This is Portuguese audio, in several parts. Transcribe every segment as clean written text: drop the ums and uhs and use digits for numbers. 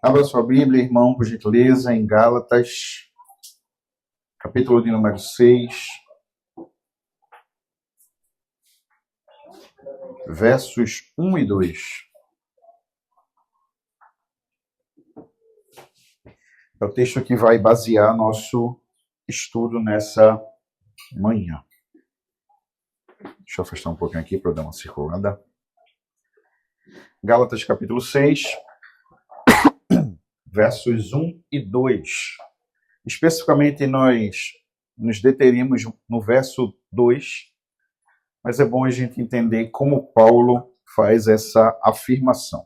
Abra sua Bíblia, irmão, por gentileza, em Gálatas, capítulo de número 6, versos 1 e 2. É o texto que vai basear nosso estudo nessa manhã. Deixa eu afastar um pouquinho aqui para eu dar uma circulada. Gálatas, capítulo 6, versos 1 e 2. Especificamente, nós nos deteríamos no verso 2, mas é bom a gente entender como Paulo faz essa afirmação.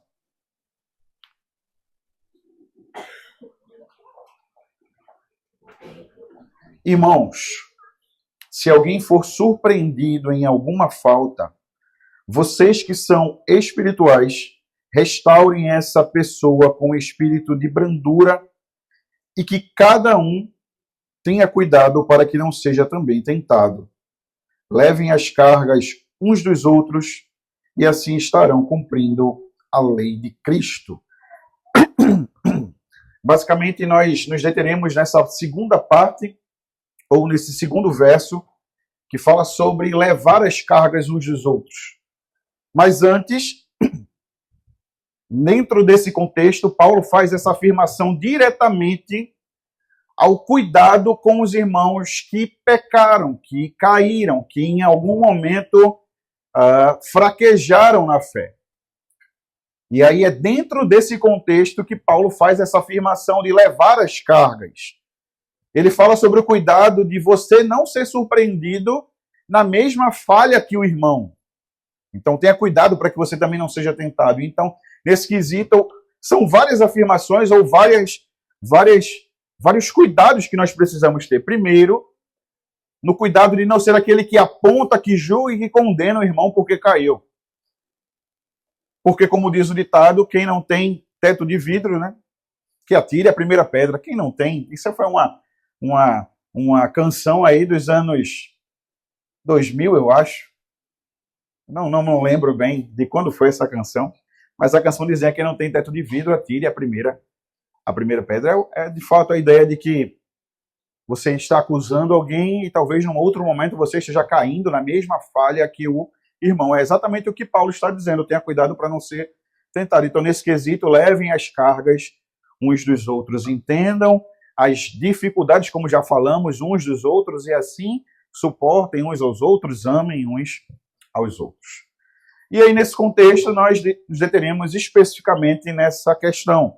Irmãos, se alguém for surpreendido em alguma falta, vocês que são espirituais, restaurem essa pessoa com espírito de brandura e que cada um tenha cuidado para que não seja também tentado. Levem as cargas uns dos outros e assim estarão cumprindo a lei de Cristo. Basicamente, nós nos deteremos nessa segunda parte, ou nesse segundo verso, que fala sobre levar as cargas uns dos outros. Mas antes, dentro desse contexto, Paulo faz essa afirmação diretamente ao cuidado com os irmãos que pecaram, que caíram, que em algum momento fraquejaram na fé. E aí é dentro desse contexto que Paulo faz essa afirmação de levar as cargas. Ele fala sobre o cuidado de você não ser surpreendido na mesma falha que o irmão. Então tenha cuidado para que você também não seja tentado. Então, nesse quesito, são várias afirmações ou vários cuidados que nós precisamos ter. Primeiro, no cuidado de não ser aquele que aponta, que julga e que condena o irmão porque caiu. Porque, como diz o ditado, quem não tem teto de vidro, né, que atire a primeira pedra. Quem não tem, isso foi uma canção aí dos anos 2000, eu acho. Não lembro bem de quando foi essa canção, mas a canção dizia que quem não tem teto de vidro, atire a primeira pedra. É de fato a ideia de que você está acusando alguém e talvez num outro momento você esteja caindo na mesma falha que o irmão. É exatamente o que Paulo está dizendo. Tenha cuidado para não ser tentado. Então, nesse quesito, levem as cargas uns dos outros. Entendam as dificuldades, como já falamos, uns dos outros e assim suportem uns aos outros, amem uns aos outros. E aí, nesse contexto, nós nos deteremos especificamente nessa questão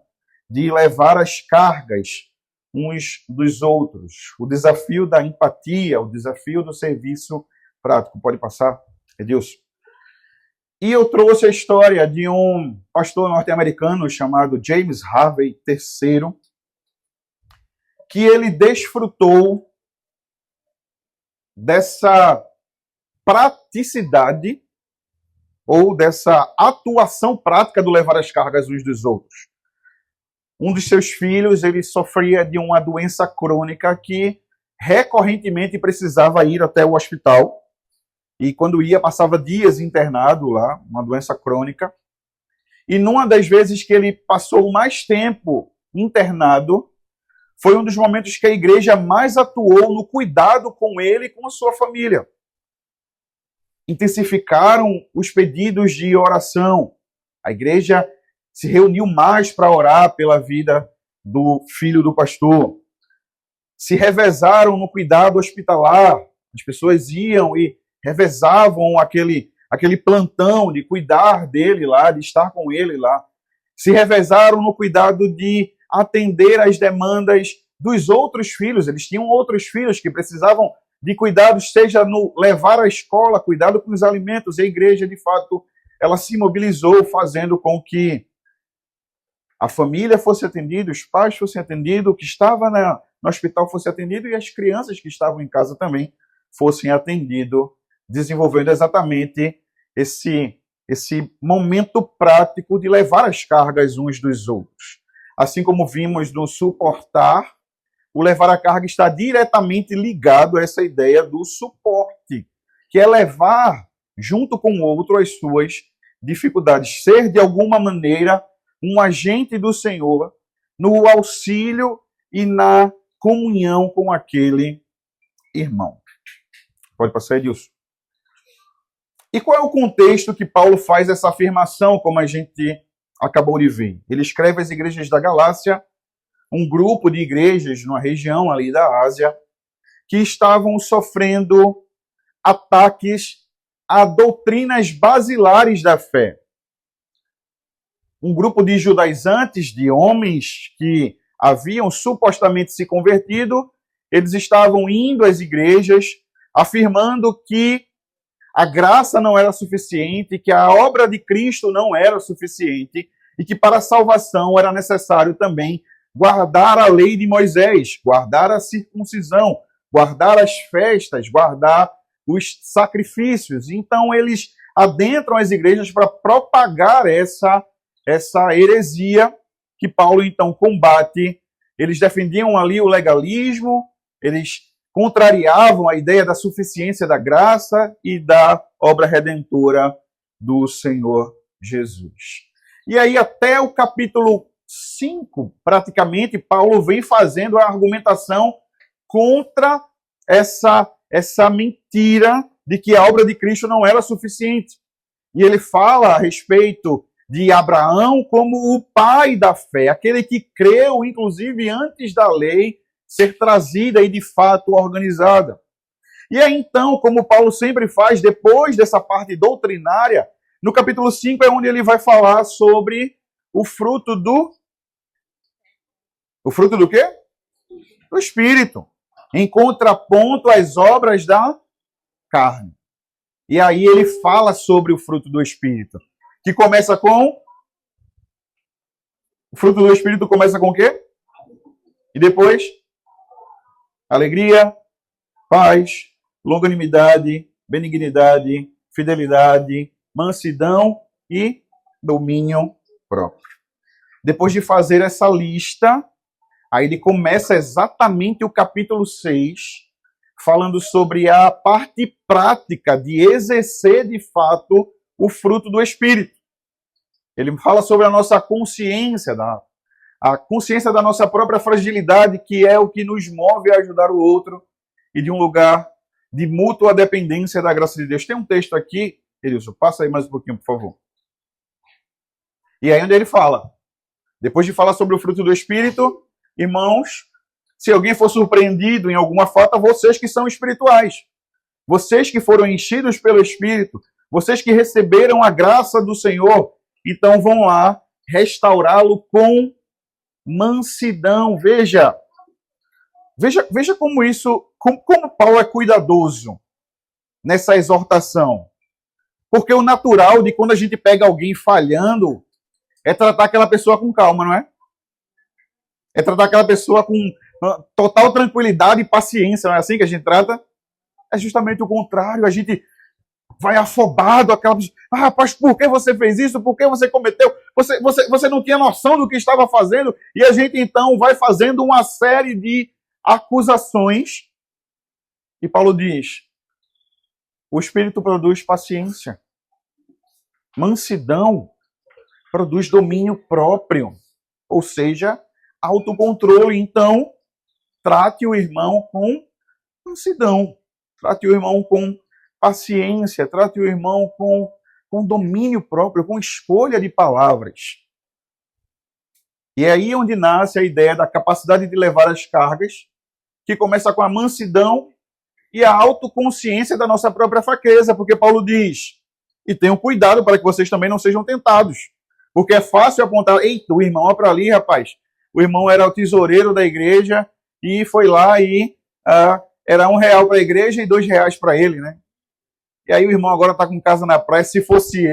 de levar as cargas uns dos outros. O desafio da empatia, o desafio do serviço prático. Pode passar, Edilson? E eu trouxe a história de um pastor norte-americano chamado James Harvey III, que ele desfrutou dessa praticidade ou dessa atuação prática do levar as cargas uns dos outros. Um dos seus filhos, ele sofria de uma doença crônica que recorrentemente precisava ir até o hospital. E quando ia, passava dias internado lá, uma doença crônica. E numa das vezes que ele passou mais tempo internado, foi um dos momentos que a igreja mais atuou no cuidado com ele e com a sua família. Intensificaram os pedidos de oração. A igreja se reuniu mais para orar pela vida do filho do pastor. Se revezaram no cuidado hospitalar. As pessoas iam e revezavam aquele plantão de cuidar dele lá, de estar com ele lá. Se revezaram no cuidado de atender às demandas dos outros filhos. Eles tinham outros filhos que precisavam de cuidados, seja no levar à escola, cuidado com os alimentos. E a igreja, de fato, ela se mobilizou, fazendo com que a família fosse atendida, os pais fossem atendidos, o que estava no hospital fosse atendido e as crianças que estavam em casa também fossem atendidos, desenvolvendo exatamente esse momento prático de levar as cargas uns dos outros. Assim como vimos no suportar, o levar a carga está diretamente ligado a essa ideia do suporte, que é levar junto com o outro as suas dificuldades, ser de alguma maneira um agente do Senhor no auxílio e na comunhão com aquele irmão. Pode passar, Edilson. E qual é o contexto que Paulo faz essa afirmação, como a gente acabou de ver? Ele escreve às igrejas da Galácia, um grupo de igrejas numa região ali da Ásia, que estavam sofrendo ataques a doutrinas basilares da fé. Um grupo de judaizantes, de homens que haviam supostamente se convertido, eles estavam indo às igrejas afirmando que a graça não era suficiente, que a obra de Cristo não era suficiente e que para a salvação era necessário também guardar a lei de Moisés, guardar a circuncisão, guardar as festas, guardar os sacrifícios. Então eles adentram as igrejas para propagar essa heresia que Paulo então combate. Eles defendiam ali o legalismo, eles contrariavam a ideia da suficiência da graça e da obra redentora do Senhor Jesus. E aí até o capítulo 5, praticamente, Paulo vem fazendo a argumentação contra essa mentira de que a obra de Cristo não era suficiente. E ele fala a respeito de Abraão como o pai da fé, aquele que creu, inclusive, antes da lei ser trazida e, de fato, organizada. E aí, então, como Paulo sempre faz, depois dessa parte doutrinária, no capítulo 5 é onde ele vai falar sobre o fruto do... O fruto do quê? Do Espírito. Em contraponto às obras da carne. E aí ele fala sobre o fruto do Espírito. Que começa com... O fruto do Espírito começa com o quê? E depois? Alegria, paz, longanimidade, benignidade, fidelidade, mansidão e domínio próprio. Depois de fazer essa lista, aí ele começa exatamente o capítulo 6, falando sobre a parte prática de exercer de fato o fruto do Espírito. Ele fala sobre a nossa consciência, a consciência da nossa própria fragilidade, que é o que nos move a ajudar o outro, e de um lugar de mútua dependência da graça de Deus. Tem um texto aqui, Elilson, passa aí mais um pouquinho, por favor. E aí onde ele fala, depois de falar sobre o fruto do Espírito, irmãos, se alguém for surpreendido em alguma falta, vocês que são espirituais, vocês que foram enchidos pelo Espírito, vocês que receberam a graça do Senhor, então vão lá restaurá-lo com mansidão. Veja como isso, como Paulo é cuidadoso nessa exortação. Porque o natural de quando a gente pega alguém falhando é tratar aquela pessoa com calma, não é? É tratar aquela pessoa com total tranquilidade e paciência, não é assim que a gente trata? É justamente o contrário, a gente vai afobado, aquela pessoa, rapaz, por que você fez isso? Por que você cometeu? Você não tinha noção do que estava fazendo? E a gente então vai fazendo uma série de acusações. E Paulo diz, o Espírito produz paciência. Mansidão produz domínio próprio. Ou seja, autocontrole. Então, trate o irmão com mansidão. Trate o irmão com paciência. Trate o irmão com domínio próprio, com escolha de palavras. E é aí onde nasce a ideia da capacidade de levar as cargas, que começa com a mansidão e a autoconsciência da nossa própria fraqueza, porque Paulo diz, e tenham cuidado para que vocês também não sejam tentados, porque é fácil apontar, eita, o irmão, olha para ali, rapaz, o irmão era o tesoureiro da igreja e foi lá e era R$1 para a igreja e R$2 para ele, né? E aí o irmão agora está com casa na praia, se fosse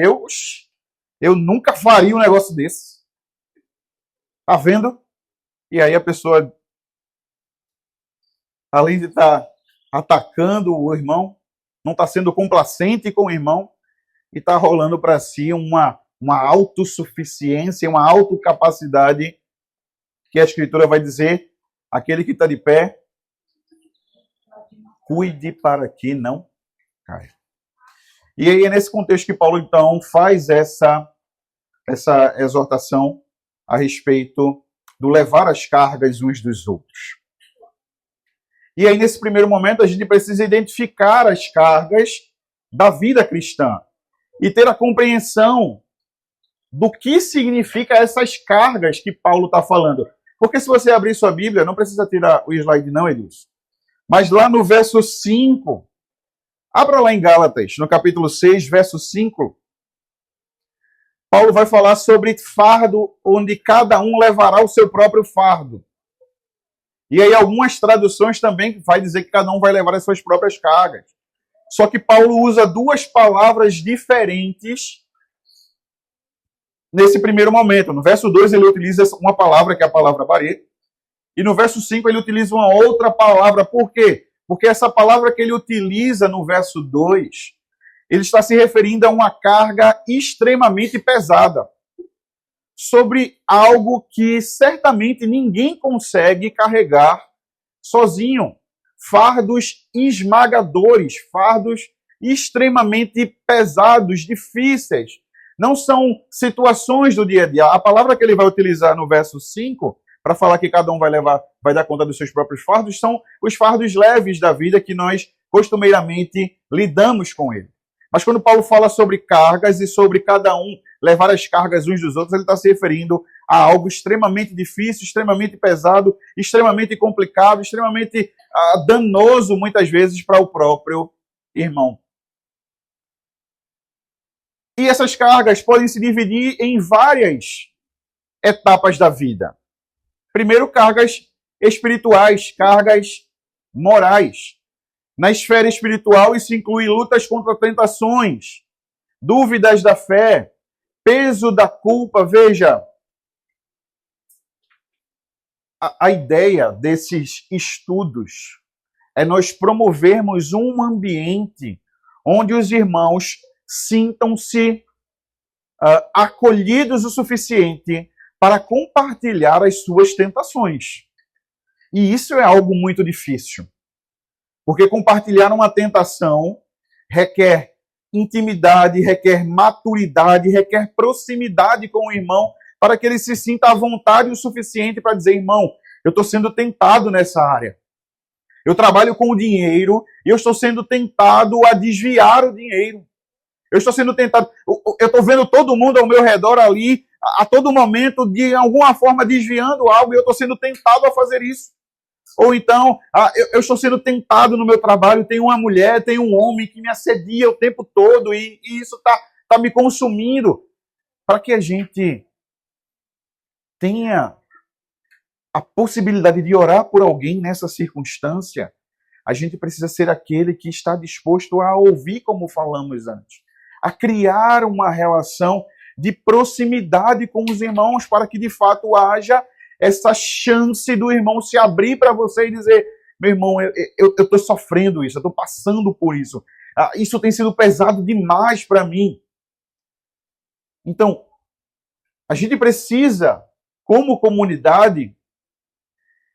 eu nunca faria um negócio desse. Tá vendo? E aí a pessoa, além de estar atacando o irmão, não está sendo complacente com o irmão e está rolando para si uma autossuficiência, uma autocapacidade que a Escritura vai dizer, aquele que está de pé, cuide para que não caia. E aí é nesse contexto que Paulo então faz essa exortação a respeito do levar as cargas uns dos outros. E aí, nesse primeiro momento, a gente precisa identificar as cargas da vida cristã e ter a compreensão do que significa essas cargas que Paulo está falando. Porque se você abrir sua Bíblia, não precisa tirar o slide não, Edilson, mas lá no verso 5, abra lá em Gálatas, no capítulo 6, verso 5, Paulo vai falar sobre fardo, onde cada um levará o seu próprio fardo. E aí algumas traduções também vai dizer que cada um vai levar as suas próprias cargas. Só que Paulo usa duas palavras diferentes nesse primeiro momento. No verso 2 ele utiliza uma palavra que é a palavra barê, e no verso 5 ele utiliza uma outra palavra. Por quê? Porque essa palavra que ele utiliza no verso 2, ele está se referindo a uma carga extremamente pesada, sobre algo que certamente ninguém consegue carregar sozinho. Fardos esmagadores, fardos extremamente pesados, difíceis. Não são situações do dia a dia. A palavra que ele vai utilizar no verso 5, para falar que cada um vai dar conta dos seus próprios fardos, são os fardos leves da vida que nós costumeiramente lidamos com ele. Mas quando Paulo fala sobre cargas e sobre cada um levar as cargas uns dos outros, ele está se referindo a algo extremamente difícil, extremamente pesado, extremamente complicado, extremamente danoso, muitas vezes, para o próprio irmão. E essas cargas podem se dividir em várias etapas da vida. Primeiro, cargas espirituais, cargas morais. Na esfera espiritual, isso inclui lutas contra tentações, dúvidas da fé, peso da culpa. Veja, a ideia desses estudos é nós promovermos um ambiente onde os irmãos sintam-se acolhidos o suficiente para compartilhar as suas tentações. E isso é algo muito difícil. Porque compartilhar uma tentação requer intimidade, requer maturidade, requer proximidade com o irmão para que ele se sinta à vontade o suficiente para dizer: irmão, eu estou sendo tentado nessa área. Eu trabalho com o dinheiro e eu estou sendo tentado a desviar o dinheiro. Eu estou sendo tentado, eu estou vendo todo mundo ao meu redor ali, a todo momento, de alguma forma desviando algo, e eu estou sendo tentado a fazer isso. Ou então, eu estou sendo tentado no meu trabalho, tem uma mulher, tem um homem que me assedia o tempo todo e isso está me consumindo. Para que a gente tenha a possibilidade de orar por alguém nessa circunstância, a gente precisa ser aquele que está disposto a ouvir, como falamos antes, a criar uma relação de proximidade com os irmãos para que de fato haja essa chance do irmão se abrir para você e dizer: meu irmão, eu estou sofrendo isso, eu estou passando por isso. Isso tem sido pesado demais para mim. Então, a gente precisa, como comunidade,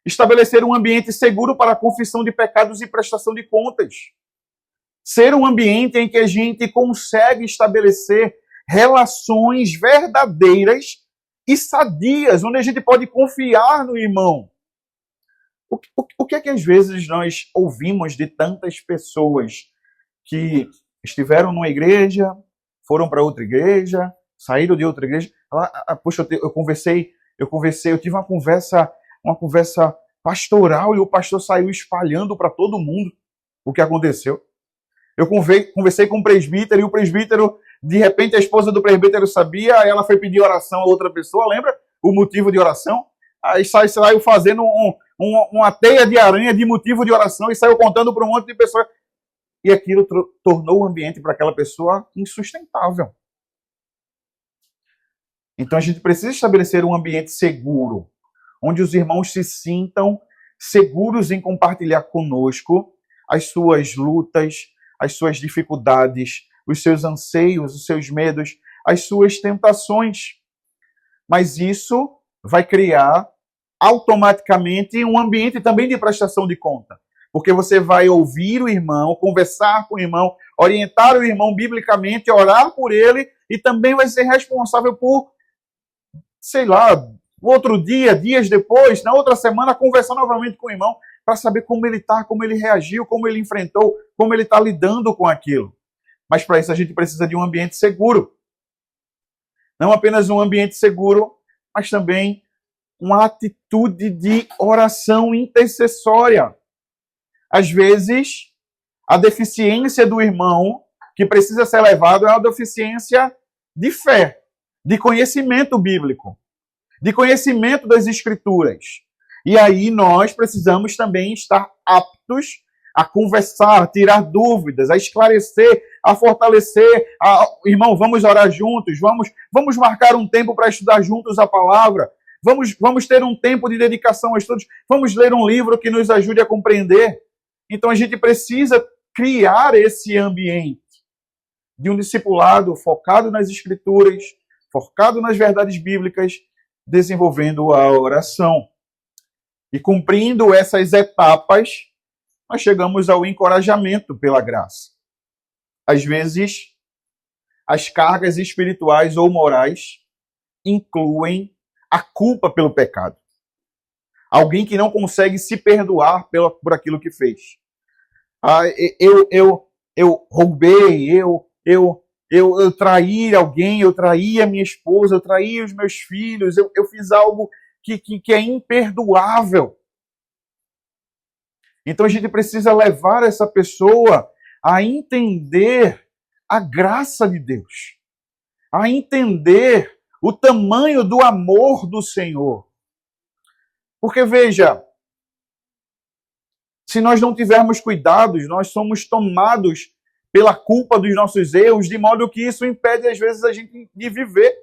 estabelecer um ambiente seguro para a confissão de pecados e prestação de contas. Ser um ambiente em que a gente consegue estabelecer relações verdadeiras e sadias, onde a gente pode confiar no irmão. O que é que às vezes nós ouvimos de tantas pessoas que estiveram numa igreja, foram para outra igreja, saíram de outra igreja? Poxa, eu tive uma conversa pastoral e o pastor saiu espalhando para todo mundo o que aconteceu. Eu conversei com o presbítero e o presbítero, de repente a esposa do presbítero sabia, ela foi pedir oração a outra pessoa, lembra? O motivo de oração. Aí saiu fazendo uma teia de aranha de motivo de oração e saiu contando para um monte de pessoas. E aquilo tornou o ambiente para aquela pessoa insustentável. Então a gente precisa estabelecer um ambiente seguro, onde os irmãos se sintam seguros em compartilhar conosco as suas lutas, as suas dificuldades, os seus anseios, os seus medos, as suas tentações. Mas isso vai criar automaticamente um ambiente também de prestação de conta. Porque você vai ouvir o irmão, conversar com o irmão, orientar o irmão biblicamente, orar por ele e também vai ser responsável por, sei lá, No outro dia, dias depois, na outra semana, conversar novamente com o irmão para saber como ele está, como ele reagiu, como ele enfrentou, como ele está lidando com aquilo. Mas para isso a gente precisa de um ambiente seguro. Não apenas um ambiente seguro, mas também uma atitude de oração intercessória. Às vezes, a deficiência do irmão que precisa ser levado é uma deficiência de fé, de conhecimento bíblico, de conhecimento das Escrituras. E aí nós precisamos também estar aptos a conversar, a tirar dúvidas, a esclarecer, a fortalecer. Irmão, vamos orar juntos, vamos marcar um tempo para estudar juntos a palavra, vamos ter um tempo de dedicação aos estudos, vamos ler um livro que nos ajude a compreender. Então a gente precisa criar esse ambiente de um discipulado focado nas Escrituras, focado nas verdades bíblicas, desenvolvendo a oração. E cumprindo essas etapas, nós chegamos ao encorajamento pela graça. Às vezes, as cargas espirituais ou morais incluem a culpa pelo pecado. Alguém que não consegue se perdoar por aquilo que fez. Eu roubei, eu traí alguém, eu traí a minha esposa, eu traí os meus filhos, eu fiz algo que é imperdoável. Então a gente precisa levar essa pessoa a entender a graça de Deus, a entender o tamanho do amor do Senhor. Porque veja, se nós não tivermos cuidados, nós somos tomados pela culpa dos nossos erros, de modo que isso impede às vezes a gente de viver,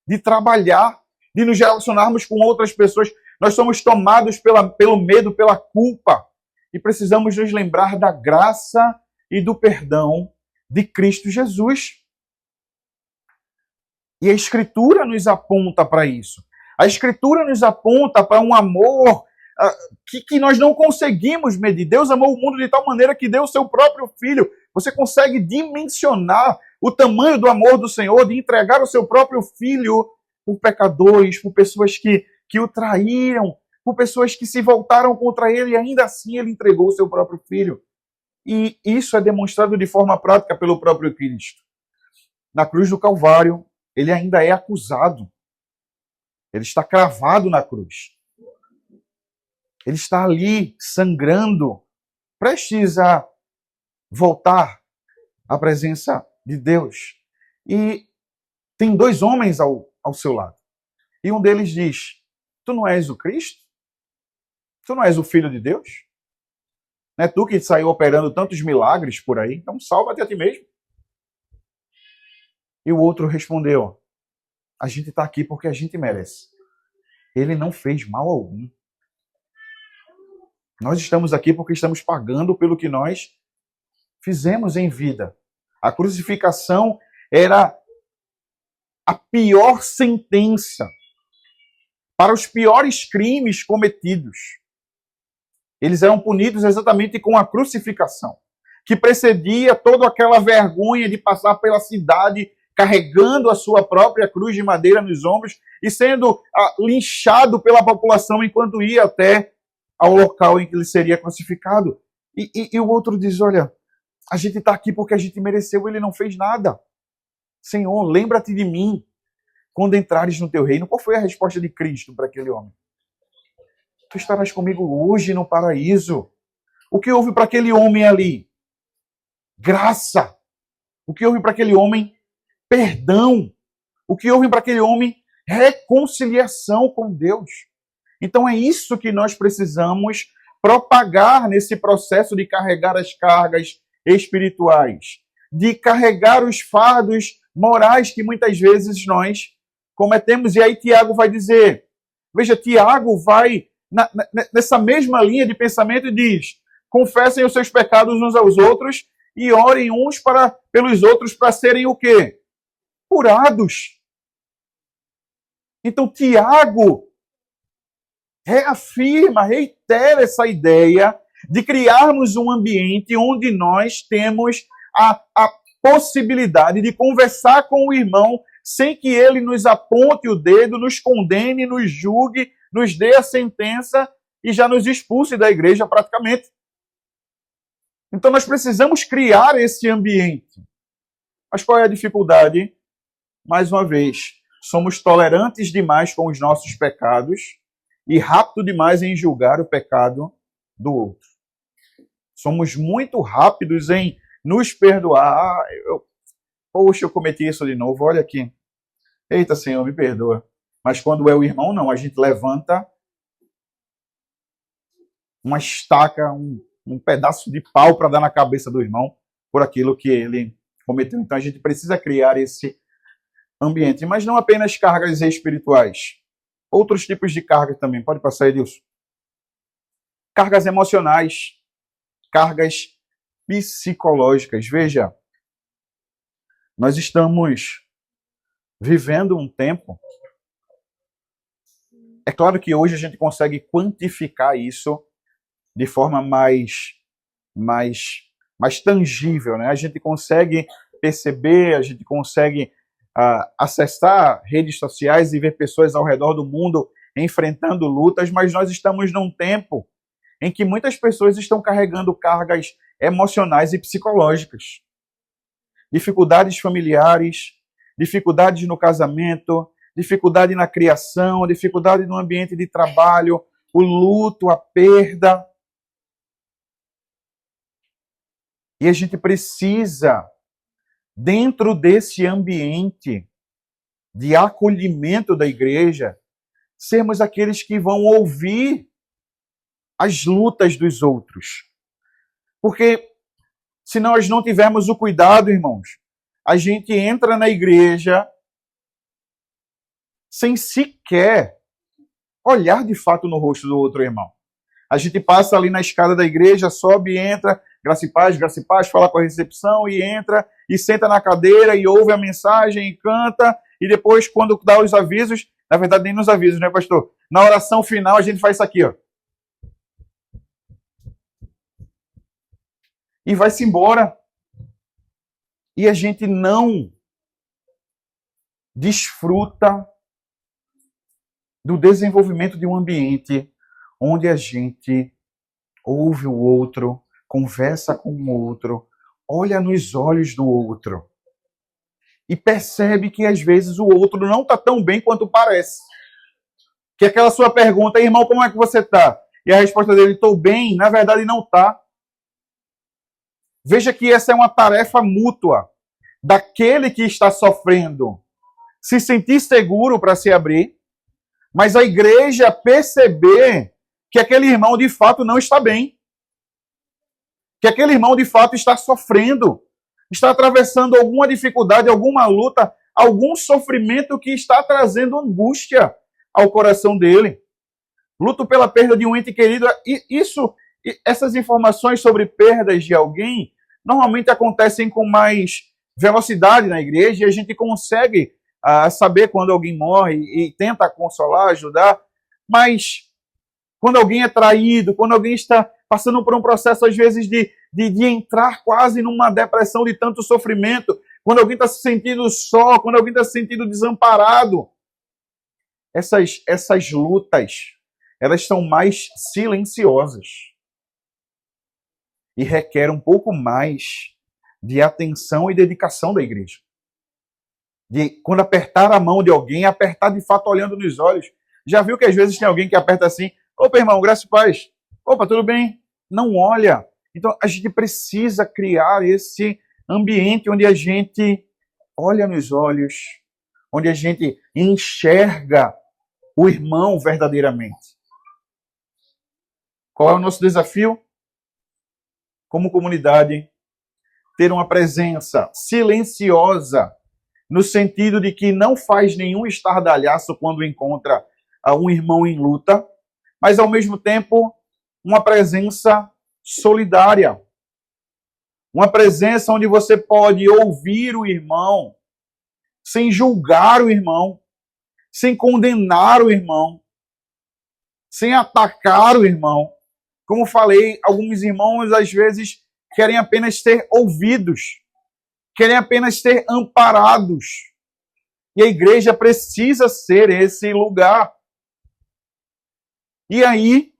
de trabalhar, de nos relacionarmos com outras pessoas. Nós somos tomados pelo medo, pela culpa. E precisamos nos lembrar da graça e do perdão de Cristo Jesus. E a Escritura nos aponta para isso. A Escritura nos aponta para um amor que nós não conseguimos medir. Deus amou o mundo de tal maneira que deu o seu próprio Filho. Você consegue dimensionar o tamanho do amor do Senhor, de entregar o seu próprio Filho por pecadores, por pessoas que o traíram, por pessoas que se voltaram contra ele e ainda assim ele entregou o seu próprio Filho. E isso é demonstrado de forma prática pelo próprio Cristo. Na cruz do Calvário, ele ainda é acusado. Ele está cravado na cruz. Ele está ali sangrando, prestes a voltar à presença de Deus. E tem dois homens ao seu lado. E um deles diz: tu não és o Cristo? Tu não és o Filho de Deus? Não é tu que saiu operando tantos milagres por aí? Então salva-te a ti mesmo. E o outro respondeu: a gente está aqui porque a gente merece. Ele não fez mal algum. Nós estamos aqui porque estamos pagando pelo que nós fizemos em vida. A crucificação era a pior sentença para os piores crimes cometidos. Eles eram punidos exatamente com a crucificação, que precedia toda aquela vergonha de passar pela cidade carregando a sua própria cruz de madeira nos ombros e sendo linchado pela população enquanto ia até ao local em que ele seria crucificado. E o outro diz: olha, a gente está aqui porque a gente mereceu, ele não fez nada. Senhor, lembra-te de mim quando entrares no teu reino. Qual foi a resposta de Cristo para aquele homem? Tu estarás comigo hoje no paraíso. O que houve para aquele homem ali? Graça. O que houve para aquele homem? Perdão. O que houve para aquele homem? Reconciliação com Deus. Então é isso que nós precisamos propagar nesse processo de carregar as cargas espirituais, de carregar os fardos morais que muitas vezes nós cometemos. E aí Tiago vai dizer, veja, Tiago vai nessa mesma linha de pensamento e diz: confessem os seus pecados uns aos outros e orem uns pelos outros para serem o quê? Curados. Então Tiago reitera essa ideia de criarmos um ambiente onde nós temos a possibilidade de conversar com o irmão sem que ele nos aponte o dedo, nos condene, nos julgue, nos dê a sentença e já nos expulse da igreja praticamente. Então nós precisamos criar esse ambiente. Mas qual é a dificuldade? Mais uma vez, somos tolerantes demais com os nossos pecados e rápido demais em julgar o pecado do outro. Somos muito rápidos em nos perdoar. Poxa, eu cometi isso de novo, olha aqui. Eita, Senhor, me perdoa. Mas quando é o irmão, não. A gente levanta uma estaca, um pedaço de pau para dar na cabeça do irmão por aquilo que ele cometeu. Então a gente precisa criar esse ambiente. Mas não apenas cargas espirituais. Outros tipos de cargas também. Pode passar, Edilson. Cargas emocionais. Cargas psicológicas. Veja, nós estamos vivendo um tempo. É claro que hoje a gente consegue quantificar isso de forma mais tangível, né? A gente consegue perceber, a gente consegue acessar redes sociais e ver pessoas ao redor do mundo enfrentando lutas, mas nós estamos num tempo em que muitas pessoas estão carregando cargas emocionais e psicológicas. Dificuldades familiares, dificuldades no casamento, dificuldade na criação, dificuldade no ambiente de trabalho, o luto, a perda. E a gente precisa, dentro desse ambiente de acolhimento da igreja, sermos aqueles que vão ouvir as lutas dos outros. Porque se nós não tivermos o cuidado, irmãos, a gente entra na igreja sem sequer olhar de fato no rosto do outro irmão. A gente passa ali na escada da igreja, sobe e entra, graça e paz, fala com a recepção e entra, e senta na cadeira e ouve a mensagem e canta, e depois quando dá os avisos, na verdade nem nos avisos, né, pastor? Na oração final a gente faz isso aqui, ó. E vai-se embora. E a gente não desfruta do desenvolvimento de um ambiente onde a gente ouve o outro, conversa com o outro, olha nos olhos do outro e percebe que às vezes o outro não está tão bem quanto parece. Que aquela sua pergunta, irmão, como é que você está? E a resposta dele, estou bem, na verdade não está. Veja que essa é uma tarefa mútua daquele que está sofrendo se sentir seguro para se abrir, mas a igreja perceber que aquele irmão de fato não está bem. Que aquele irmão de fato está sofrendo, está atravessando alguma dificuldade, alguma luta, algum sofrimento que está trazendo angústia ao coração dele. Luto pela perda de um ente querido. Essas informações sobre perdas de alguém normalmente acontecem com mais velocidade na igreja e a gente consegue saber quando alguém morre e tenta consolar, ajudar, mas quando alguém é traído, quando alguém está passando por um processo, às vezes, de entrar quase numa depressão de tanto sofrimento, quando alguém está se sentindo só, quando alguém está se sentindo desamparado, essas lutas, elas são mais silenciosas e requerem um pouco mais de atenção e dedicação da igreja. De quando apertar a mão de alguém, apertar de fato olhando nos olhos. Já viu que às vezes tem alguém que aperta assim, opa, irmão, graça e paz. Opa, tudo bem? Não olha. Então, a gente precisa criar esse ambiente onde a gente olha nos olhos, onde a gente enxerga o irmão verdadeiramente. Qual é o nosso desafio? Como comunidade, ter uma presença silenciosa, no sentido de que não faz nenhum estardalhaço quando encontra um irmão em luta, mas ao mesmo tempo uma presença solidária. Uma presença onde você pode ouvir o irmão, sem julgar o irmão, sem condenar o irmão, sem atacar o irmão. Como falei, alguns irmãos às vezes querem apenas ser ouvidos, querem apenas ser amparados. E a igreja precisa ser esse lugar. E aí,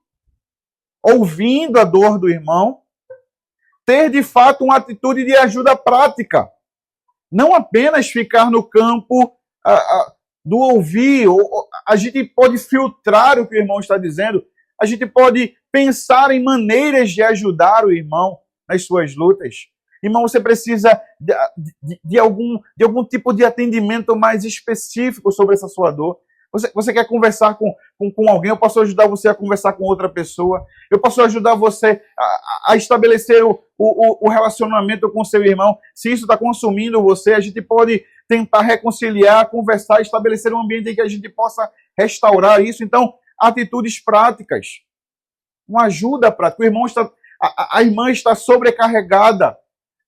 ouvindo a dor do irmão, ter de fato uma atitude de ajuda prática. Não apenas ficar no campo do ouvir. A gente pode filtrar o que o irmão está dizendo. A gente pode pensar em maneiras de ajudar o irmão nas suas lutas. Irmão, você precisa de algum tipo de atendimento mais específico sobre essa sua dor. Você quer conversar com alguém, eu posso ajudar você a conversar com outra pessoa. Eu posso ajudar você a estabelecer o relacionamento com seu irmão. Se isso está consumindo você, a gente pode tentar reconciliar, conversar, estabelecer um ambiente em que a gente possa restaurar isso. Então, atitudes práticas. Uma ajuda prática. O irmão a irmã está sobrecarregada.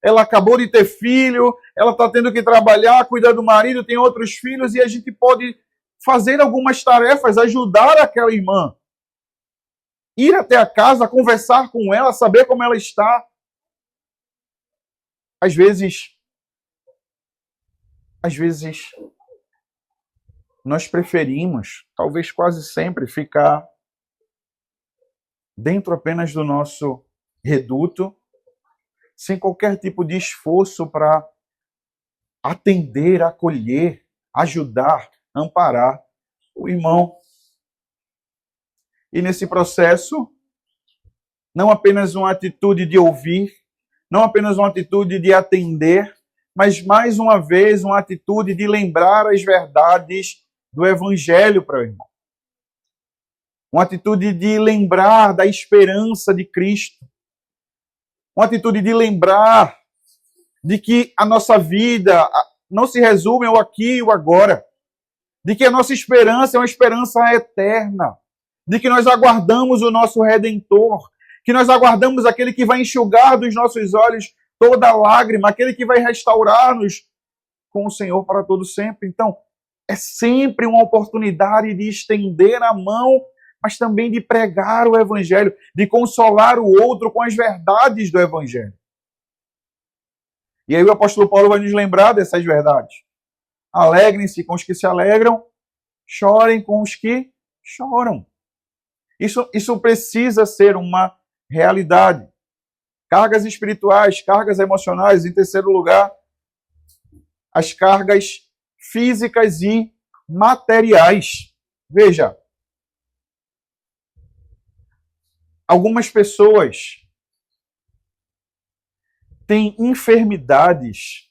Ela acabou de ter filho, ela está tendo que trabalhar, cuidar do marido, tem outros filhos, e a gente pode fazer algumas tarefas, ajudar aquela irmã. Ir até a casa, conversar com ela, saber como ela está. Às vezes, nós preferimos, talvez quase sempre, ficar dentro apenas do nosso reduto, sem qualquer tipo de esforço para atender, acolher, ajudar, amparar o irmão. E nesse processo, não apenas uma atitude de ouvir, não apenas uma atitude de atender, mas mais uma vez uma atitude de lembrar as verdades do Evangelho para o irmão. Uma atitude de lembrar da esperança de Cristo. Uma atitude de lembrar de que a nossa vida não se resume ao aqui e ao agora. De que a nossa esperança é uma esperança eterna. De que nós aguardamos o nosso Redentor. Que nós aguardamos aquele que vai enxugar dos nossos olhos toda lágrima. Aquele que vai restaurar-nos com o Senhor para todo sempre. Então, é sempre uma oportunidade de estender a mão, mas também de pregar o Evangelho, de consolar o outro com as verdades do Evangelho. E aí o apóstolo Paulo vai nos lembrar dessas verdades. Alegrem-se com os que se alegram, chorem com os que choram. Isso precisa ser uma realidade. Cargas espirituais, cargas emocionais, em terceiro lugar, as cargas físicas e materiais. Veja, algumas pessoas têm enfermidades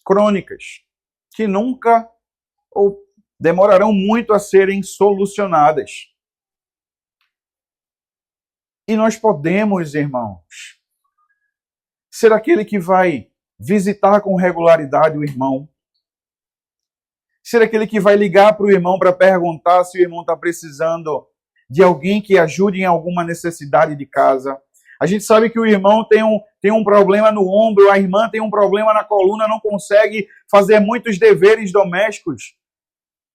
crônicas que nunca ou demorarão muito a serem solucionadas. E nós podemos, irmãos, ser aquele que vai visitar com regularidade o irmão, ser aquele que vai ligar para o irmão para perguntar se o irmão está precisando de alguém que ajude em alguma necessidade de casa. A gente sabe que o irmão tem um problema no ombro, a irmã tem um problema na coluna, não consegue fazer muitos deveres domésticos.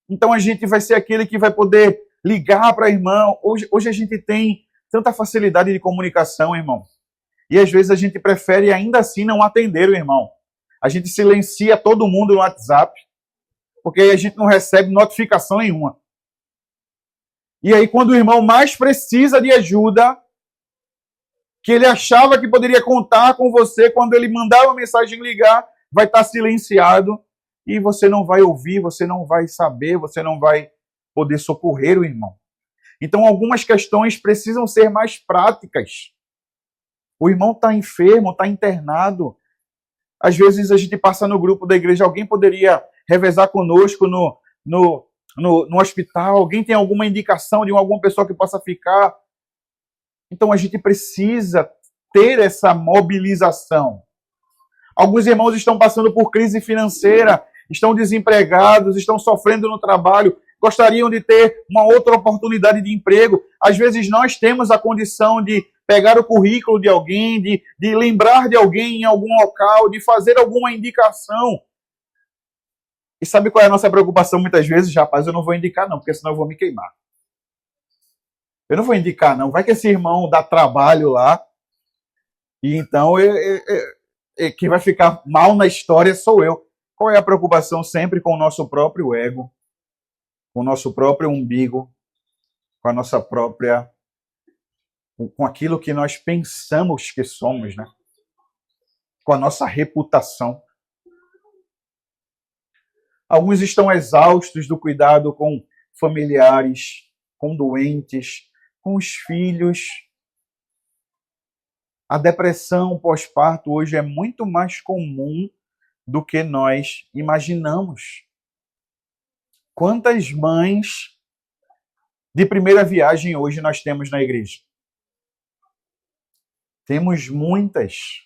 Então a gente vai ser aquele que vai poder ligar para a irmã. Hoje a gente tem tanta facilidade de comunicação, irmão. E às vezes a gente prefere ainda assim não atender o irmão. A gente silencia todo mundo no WhatsApp, porque aí a gente não recebe notificação nenhuma. E aí quando o irmão mais precisa de ajuda, que ele achava que poderia contar com você, quando ele mandar uma mensagem ligar, vai estar silenciado e você não vai ouvir, você não vai saber, você não vai poder socorrer o irmão. Então algumas questões precisam ser mais práticas. O irmão está enfermo, está internado. Às vezes a gente passa no grupo da igreja, alguém poderia revezar conosco no hospital, alguém tem alguma indicação de alguma pessoa que possa ficar. Então a gente precisa ter essa mobilização. Alguns irmãos estão passando por crise financeira, estão desempregados, estão sofrendo no trabalho, gostariam de ter uma outra oportunidade de emprego. Às vezes nós temos a condição de pegar o currículo de alguém, de lembrar de alguém em algum local, de fazer alguma indicação. E sabe qual é a nossa preocupação muitas vezes? Rapaz, eu não vou indicar não, porque senão eu vou me queimar. Eu não vou indicar não. Vai que esse irmão dá trabalho lá, e então quem vai ficar mal na história sou eu. Qual é a preocupação sempre com o nosso próprio ego, com o nosso próprio umbigo, com a nossa própria, com aquilo que nós pensamos que somos, né? Com a nossa reputação. Alguns estão exaustos do cuidado com familiares, com doentes, com os filhos. A depressão pós-parto hoje é muito mais comum do que nós imaginamos. Quantas mães de primeira viagem hoje nós temos na igreja? Temos muitas.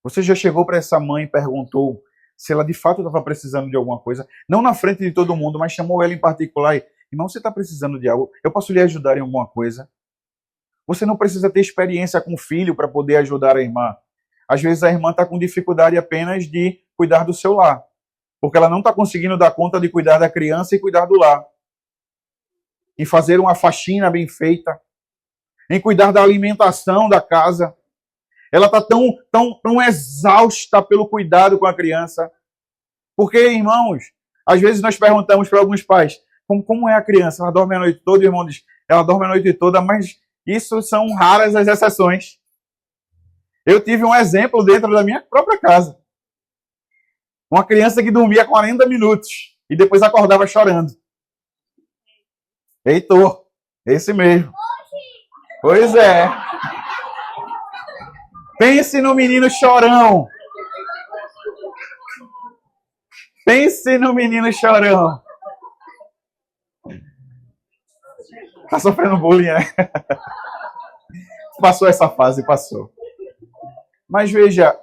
Você já chegou para essa mãe e perguntou se ela de fato estava precisando de alguma coisa? Não na frente de todo mundo, mas chamou ela em particular e, irmão, você está precisando de algo? Eu posso lhe ajudar em alguma coisa? Você não precisa ter experiência com o filho para poder ajudar a irmã. Às vezes a irmã está com dificuldade apenas de cuidar do seu lar, porque ela não está conseguindo dar conta de cuidar da criança e cuidar do lar, em fazer uma faxina bem feita, em cuidar da alimentação da casa. Ela está tão exausta pelo cuidado com a criança. Porque, irmãos, às vezes nós perguntamos para alguns pais, como é a criança? Ela dorme a noite toda? O irmão diz, ela dorme a noite toda, mas isso são raras as exceções. Eu tive um exemplo dentro da minha própria casa. Uma criança que dormia 40 minutos e depois acordava chorando. Heitor, esse mesmo. Pois é. Pense no menino chorão. Pense no menino chorão. Tá sofrendo bullying, né? Passou essa fase, passou. Mas veja,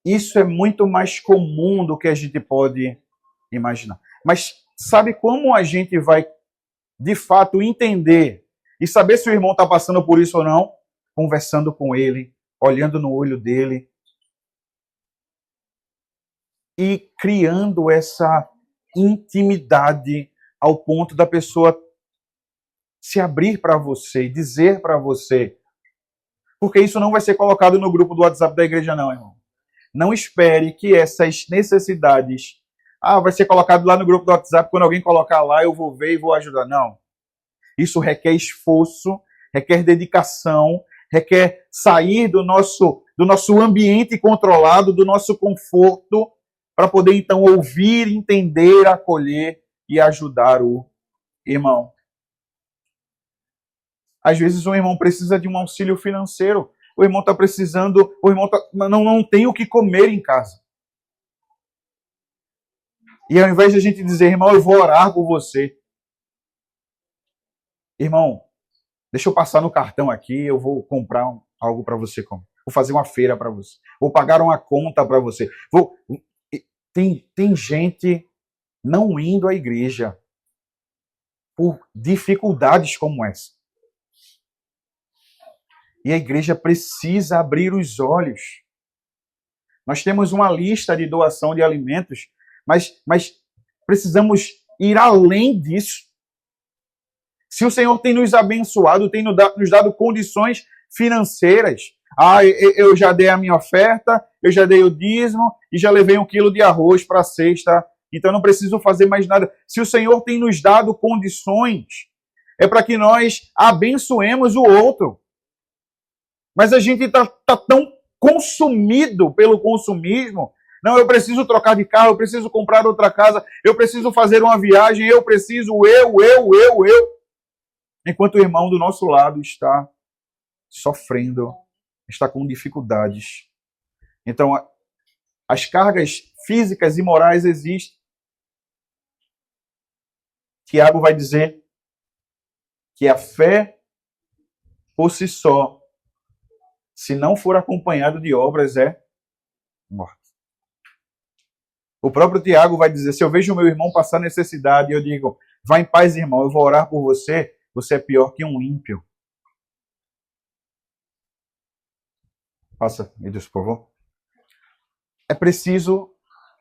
isso é muito mais comum do que a gente pode imaginar. Mas sabe como a gente vai, de fato, entender e saber se o irmão está passando por isso ou não? Conversando com ele, olhando no olho dele e criando essa intimidade ao ponto da pessoa se abrir para você, dizer para você. Porque isso não vai ser colocado no grupo do WhatsApp da igreja, não, irmão. Não espere que essas necessidades... vai ser colocado lá no grupo do WhatsApp, quando alguém colocar lá, eu vou ver e vou ajudar. Não. Isso requer esforço, requer dedicação, requer sair do nosso ambiente controlado, do nosso conforto, para poder, então, ouvir, entender, acolher e ajudar o irmão. Às vezes o irmão precisa de um auxílio financeiro. O irmão está precisando, não tem o que comer em casa. E ao invés de a gente dizer, irmão, eu vou orar por você. Irmão, deixa eu passar no cartão aqui, eu vou comprar algo para você comer. Vou fazer uma feira para você. Vou pagar uma conta para você. Tem gente não indo à igreja por dificuldades como essa. E a igreja precisa abrir os olhos. Nós temos uma lista de doação de alimentos, mas precisamos ir além disso. Se o Senhor tem nos abençoado, tem nos dado condições financeiras, eu já dei a minha oferta, eu já dei o dízimo e já levei 1 quilo de arroz para a cesta, então não preciso fazer mais nada. Se o Senhor tem nos dado condições, é para que nós abençoemos o outro. Mas a gente está tão consumido pelo consumismo. Não, eu preciso trocar de carro, eu preciso comprar outra casa, eu preciso fazer uma viagem, eu preciso, eu. Enquanto o irmão do nosso lado está sofrendo, está com dificuldades. Então, as cargas físicas e morais existem. Tiago vai dizer que a fé, por si só, se não for acompanhado de obras, é morte. O próprio Tiago vai dizer, se eu vejo o meu irmão passar necessidade, eu digo, vá em paz, irmão, eu vou orar por você, você é pior que um ímpio. Passa, meu Deus, por favor. É preciso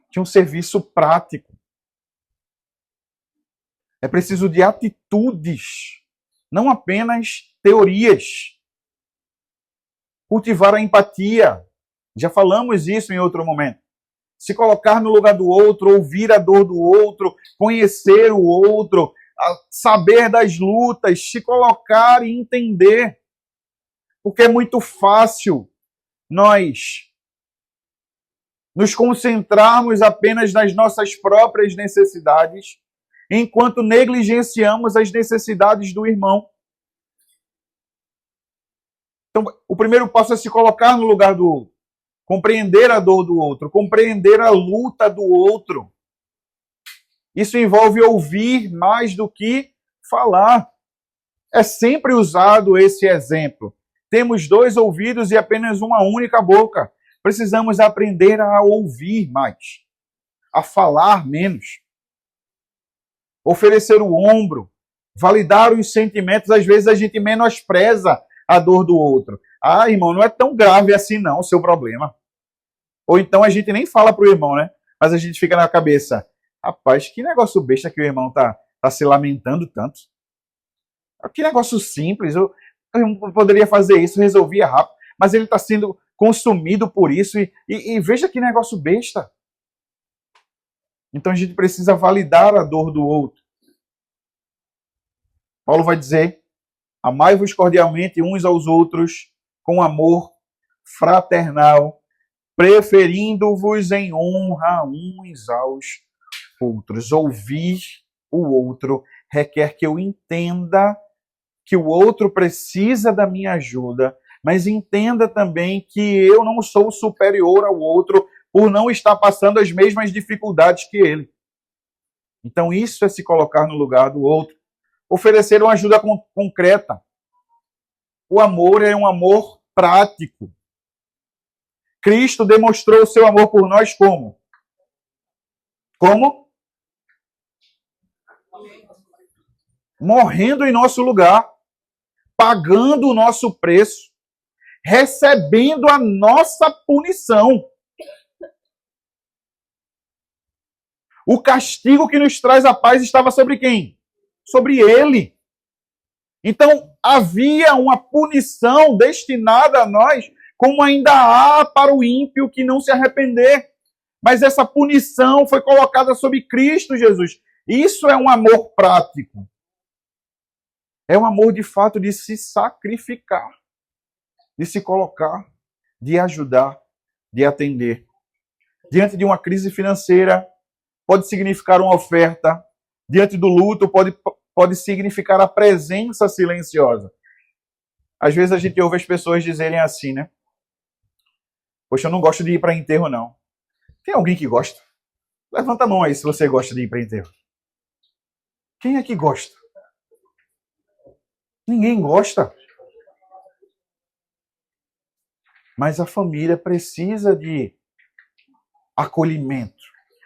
de um serviço prático. É preciso de atitudes, não apenas teorias. Cultivar a empatia. Já falamos isso em outro momento. se colocar no lugar do outro, ouvir a dor do outro, conhecer o outro, saber das lutas, se colocar e entender. Porque é muito fácil nós nos concentrarmos apenas nas nossas próprias necessidades, enquanto negligenciamos as necessidades do irmão. Então, o primeiro passo é se colocar no lugar do outro, compreender a dor do outro, compreender a luta do outro. Isso envolve ouvir mais do que falar. É sempre usado esse exemplo. Temos 2 ouvidos e apenas uma única boca. Precisamos aprender a ouvir mais, a falar menos, oferecer o ombro, validar os sentimentos. Às vezes a gente menospreza a dor do outro. Ah, irmão, não é tão grave assim não o seu problema. Ou então a gente nem fala pro irmão, né? Mas a gente fica na cabeça, rapaz, que negócio besta que o irmão tá se lamentando tanto. Que negócio simples, eu poderia fazer isso, resolvia rápido, mas ele está sendo consumido por isso e veja que negócio besta. Então a gente precisa validar a dor do outro. Paulo vai dizer, amai-vos cordialmente uns aos outros com amor fraternal, preferindo-vos em honra uns aos outros. Ouvir o outro requer que eu entenda que o outro precisa da minha ajuda, mas entenda também que eu não sou superior ao outro por não estar passando as mesmas dificuldades que ele. Então isso é se colocar no lugar do outro. Oferecer uma ajuda concreta. O amor é um amor prático. Cristo demonstrou o seu amor por nós como? Como? Morrendo em nosso lugar, pagando o nosso preço, recebendo a nossa punição. O castigo que nos traz a paz estava sobre quem? Sobre ele. Então, havia uma punição destinada a nós, como ainda há para o ímpio que não se arrepender. Mas essa punição foi colocada sobre Cristo Jesus. Isso é um amor prático. É um amor, de fato, de se sacrificar, de se colocar, de ajudar, de atender. Diante de uma crise financeira, pode significar uma oferta. Diante do luto, pode significar a presença silenciosa. Às vezes a gente ouve as pessoas dizerem assim, né? Poxa, eu não gosto de ir para enterro, não. Tem alguém que gosta? Levanta a mão aí se você gosta de ir para enterro. Quem é que gosta? Ninguém gosta. Mas a família precisa de acolhimento.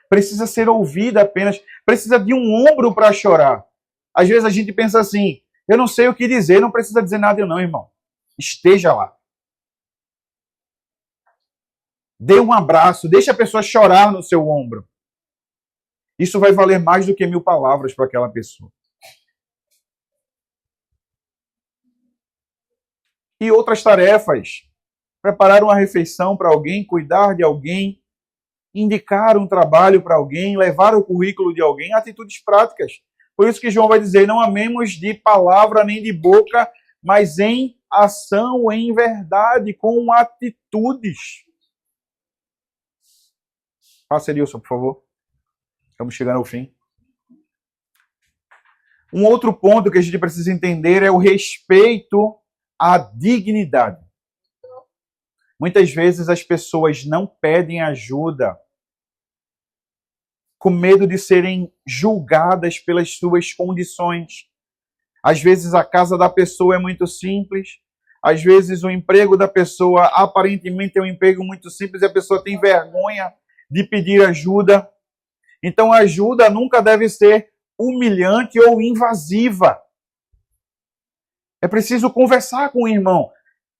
Precisa ser ouvida apenas. Precisa de um ombro para chorar. Às vezes a gente pensa assim, eu não sei o que dizer, não precisa dizer nada não, irmão. Esteja lá. Dê um abraço, deixe a pessoa chorar no seu ombro. Isso vai valer mais do que 1000 palavras para aquela pessoa. E outras tarefas. Preparar uma refeição para alguém, cuidar de alguém, indicar um trabalho para alguém, levar o currículo de alguém, atitudes práticas. Por isso que João vai dizer, não amemos de palavra nem de boca, mas em ação, em verdade, com atitudes. Passa, Edilson, por favor. Estamos chegando ao fim. Um outro ponto que a gente precisa entender é o respeito à dignidade. Muitas vezes as pessoas não pedem ajuda com medo de serem julgadas pelas suas condições. Às vezes a casa da pessoa é muito simples, às vezes o emprego da pessoa aparentemente é um emprego muito simples e a pessoa tem vergonha de pedir ajuda. Então a ajuda nunca deve ser humilhante ou invasiva. É preciso conversar com o irmão,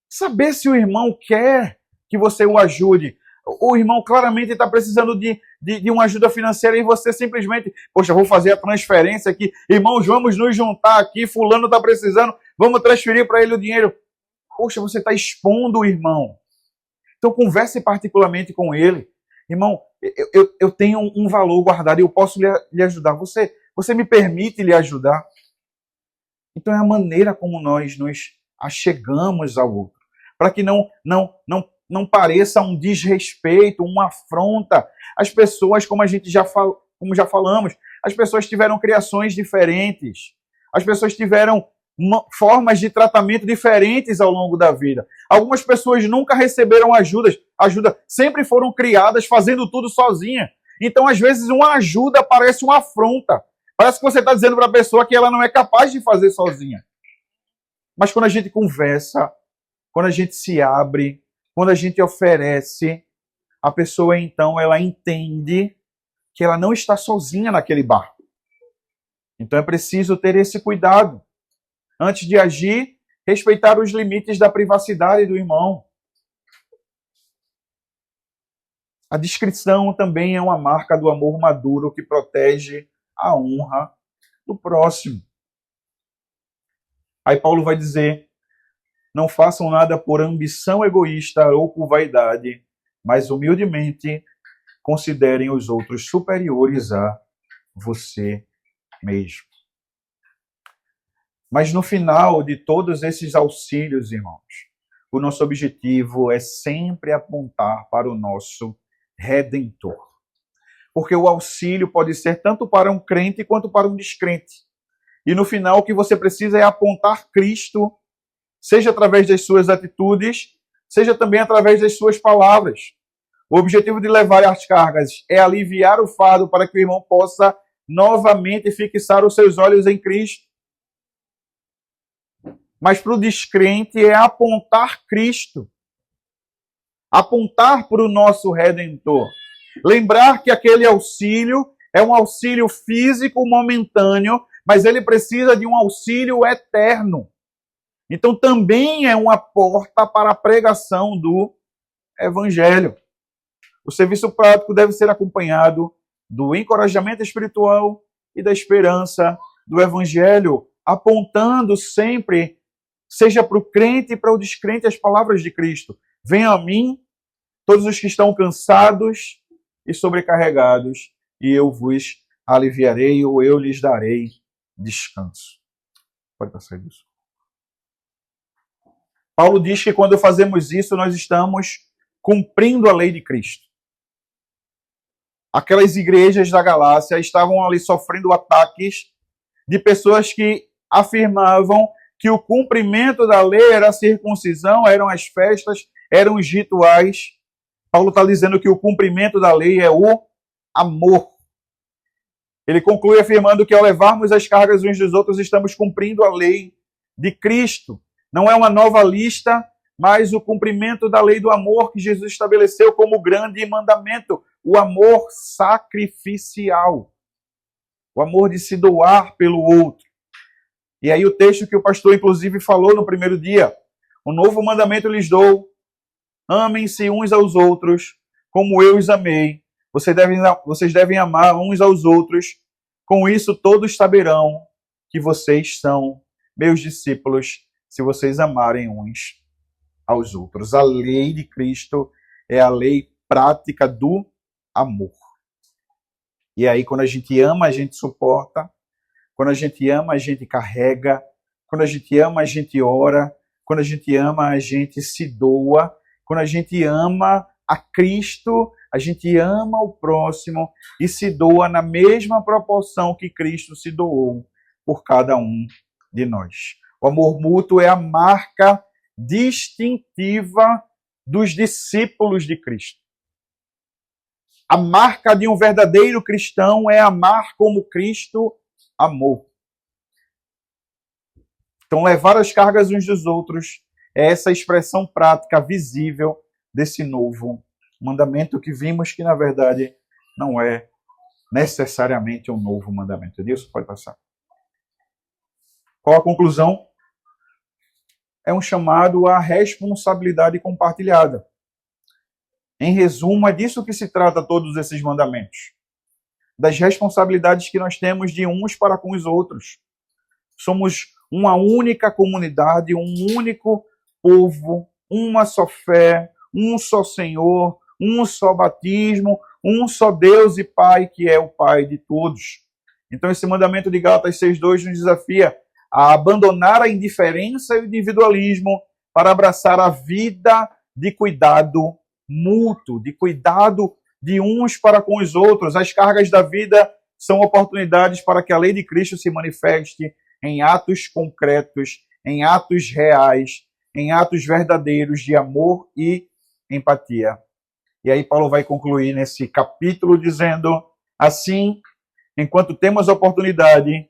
saber se o irmão quer que você o ajude. O irmão claramente está precisando de uma ajuda financeira e você simplesmente, poxa, vou fazer a transferência aqui. Irmãos, vamos nos juntar aqui, fulano está precisando, vamos transferir para ele o dinheiro. Poxa, você está expondo o irmão. Então converse particularmente com ele. Irmão, eu tenho um valor guardado e eu posso lhe ajudar. Você me permite lhe ajudar? Então é a maneira como nós nos achegamos ao outro, para que não pareça um desrespeito, uma afronta. As pessoas, como já falamos, as pessoas tiveram criações diferentes. As pessoas tiveram formas de tratamento diferentes ao longo da vida. Algumas pessoas nunca receberam ajuda, sempre foram criadas fazendo tudo sozinha. Então, às vezes, uma ajuda parece uma afronta. Parece que você está dizendo para a pessoa que ela não é capaz de fazer sozinha. Mas quando a gente conversa, quando a gente se abre, quando a gente oferece, a pessoa, então, ela entende que ela não está sozinha naquele barco. Então, é preciso ter esse cuidado. Antes de agir, respeitar os limites da privacidade do irmão. A discrição também é uma marca do amor maduro que protege a honra do próximo. Aí Paulo vai dizer: não façam nada por ambição egoísta ou por vaidade, mas humildemente considerem os outros superiores a você mesmo. Mas no final de todos esses auxílios, irmãos, o nosso objetivo é sempre apontar para o nosso Redentor. Porque o auxílio pode ser tanto para um crente quanto para um descrente. E no final o que você precisa é apontar Cristo, seja através das suas atitudes, seja também através das suas palavras. O objetivo de levar as cargas é aliviar o fardo para que o irmão possa novamente fixar os seus olhos em Cristo. Mas para o descrente é apontar Cristo. Apontar para o nosso Redentor. Lembrar que aquele auxílio é um auxílio físico momentâneo, mas ele precisa de um auxílio eterno. Então também é uma porta para a pregação do Evangelho. O serviço prático deve ser acompanhado do encorajamento espiritual e da esperança do Evangelho, apontando sempre, seja para o crente e para o descrente, as palavras de Cristo. Venham a mim, todos os que estão cansados e sobrecarregados, e eu vos aliviarei, ou eu lhes darei descanso. Pode passar isso. Paulo diz que quando fazemos isso, nós estamos cumprindo a lei de Cristo. Aquelas igrejas da Galácia estavam ali sofrendo ataques de pessoas que afirmavam que o cumprimento da lei era a circuncisão, eram as festas, eram os rituais. Paulo está dizendo que o cumprimento da lei é o amor. Ele conclui afirmando que ao levarmos as cargas uns dos outros, estamos cumprindo a lei de Cristo. Não é uma nova lista, mas o cumprimento da lei do amor que Jesus estabeleceu como grande mandamento. O amor sacrificial. O amor de se doar pelo outro. E aí o texto que o pastor, inclusive, falou no primeiro dia. Um novo mandamento lhes dou. Amem-se uns aos outros, como eu os amei. Vocês devem amar uns aos outros. Com isso todos saberão que vocês são meus discípulos, se vocês amarem uns aos outros. A lei de Cristo é a lei prática do amor. E aí, quando a gente ama, a gente suporta. Quando a gente ama, a gente carrega. Quando a gente ama, a gente ora. Quando a gente ama, a gente se doa. Quando a gente ama a Cristo, a gente ama o próximo e se doa na mesma proporção que Cristo se doou por cada um de nós. O amor mútuo é a marca distintiva dos discípulos de Cristo. A marca de um verdadeiro cristão é amar como Cristo amou. Então, levar as cargas uns dos outros é essa expressão prática, visível, desse novo mandamento que vimos que, na verdade, não é necessariamente um novo mandamento. Disso pode passar. Qual a conclusão? É um chamado à responsabilidade compartilhada. Em resumo, é disso que se trata todos esses mandamentos. Das responsabilidades que nós temos de uns para com os outros. Somos uma única comunidade, um único povo, uma só fé, um só Senhor, um só batismo, um só Deus e Pai, que é o Pai de todos. Então esse mandamento de Gálatas 6:2 nos desafia a abandonar a indiferença e o individualismo para abraçar a vida de cuidado mútuo, de cuidado de uns para com os outros. As cargas da vida são oportunidades para que a lei de Cristo se manifeste em atos concretos, em atos reais, em atos verdadeiros de amor e empatia. E aí Paulo vai concluir nesse capítulo dizendo: assim, enquanto temos oportunidade,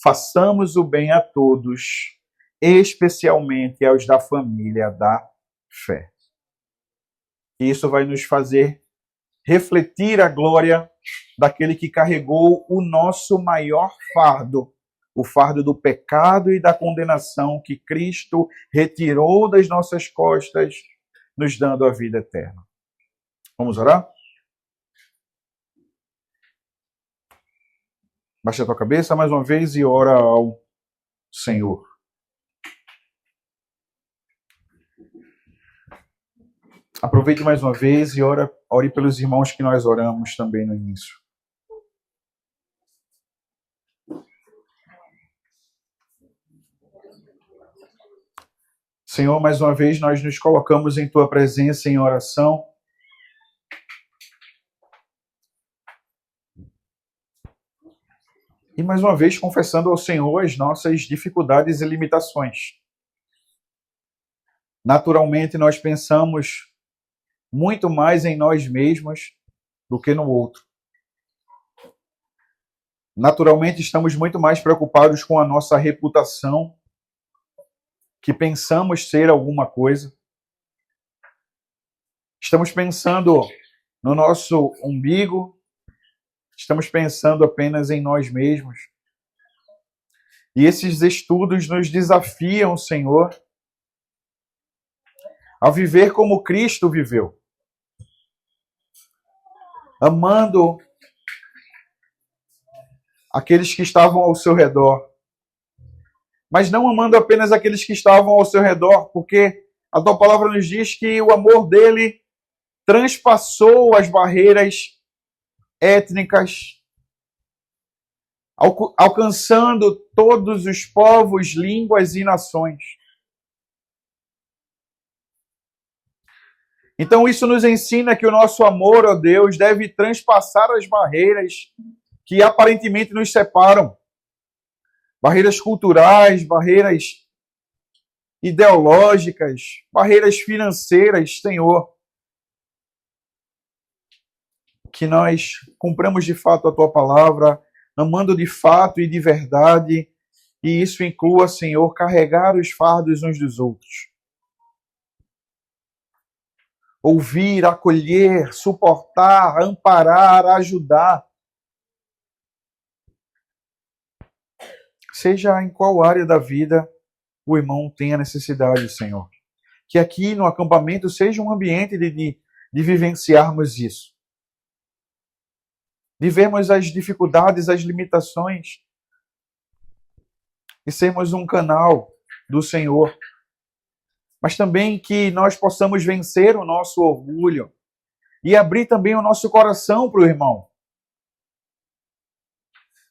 façamos o bem a todos, especialmente aos da família da fé. E isso vai nos fazer refletir a glória daquele que carregou o nosso maior fardo, o fardo do pecado e da condenação que Cristo retirou das nossas costas, nos dando a vida eterna. Vamos orar? Baixa a tua cabeça mais uma vez e ora ao Senhor. Aproveite mais uma vez e ore pelos irmãos que nós oramos também no início. Senhor, mais uma vez nós nos colocamos em tua presença em oração. E mais uma vez confessando ao Senhor as nossas dificuldades e limitações. Naturalmente nós pensamos muito mais em nós mesmos do que no outro. Naturalmente estamos muito mais preocupados com a nossa reputação, que pensamos ser alguma coisa. Estamos pensando no nosso umbigo, estamos pensando apenas em nós mesmos. E esses estudos nos desafiam, Senhor, a viver como Cristo viveu. Amando aqueles que estavam ao seu redor. Mas não amando apenas aqueles que estavam ao seu redor, porque a tua palavra nos diz que o amor dele transpassou as barreiras étnicas, alcançando todos os povos, línguas e nações. Então isso nos ensina que o nosso amor, ó Deus, deve transpassar as barreiras que aparentemente nos separam. Barreiras culturais, barreiras ideológicas, barreiras financeiras, Senhor. Que nós cumpramos de fato a tua palavra, amando de fato e de verdade, e isso inclua, Senhor, carregar os fardos uns dos outros. Ouvir, acolher, suportar, amparar, ajudar. Seja em qual área da vida o irmão tenha necessidade, Senhor. Que aqui no acampamento seja um ambiente de vivenciarmos isso. De vermos as dificuldades, as limitações. E sermos um canal do Senhor. Mas também que nós possamos vencer o nosso orgulho e abrir também o nosso coração para o irmão.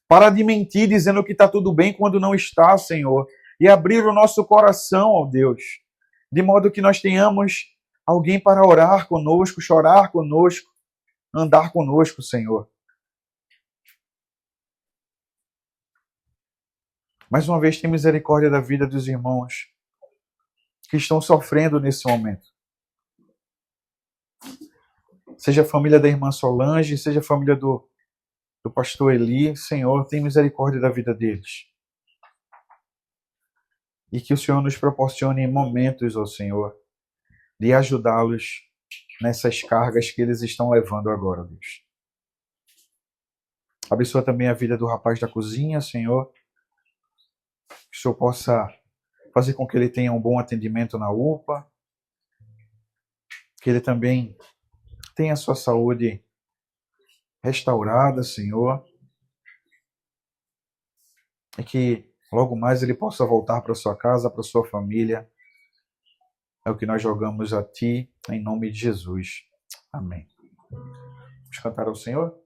Parar de mentir dizendo que está tudo bem quando não está, Senhor. E abrir o nosso coração, ó Deus. De modo que nós tenhamos alguém para orar conosco, chorar conosco, andar conosco, Senhor. Mais uma vez, tem misericórdia da vida dos irmãos que estão sofrendo nesse momento. Seja a família da irmã Solange, seja a família do pastor Eli, Senhor, tem misericórdia da vida deles. E que o Senhor nos proporcione momentos, ó Senhor, de ajudá-los nessas cargas que eles estão levando agora, Deus. Abençoa também a vida do rapaz da cozinha, Senhor. Que o Senhor possa fazer com que ele tenha um bom atendimento na UPA, que ele também tenha a sua saúde restaurada, Senhor, e que logo mais ele possa voltar para sua casa, para sua família. É o que nós jogamos a Ti, em nome de Jesus. Amém. Vamos cantar ao Senhor?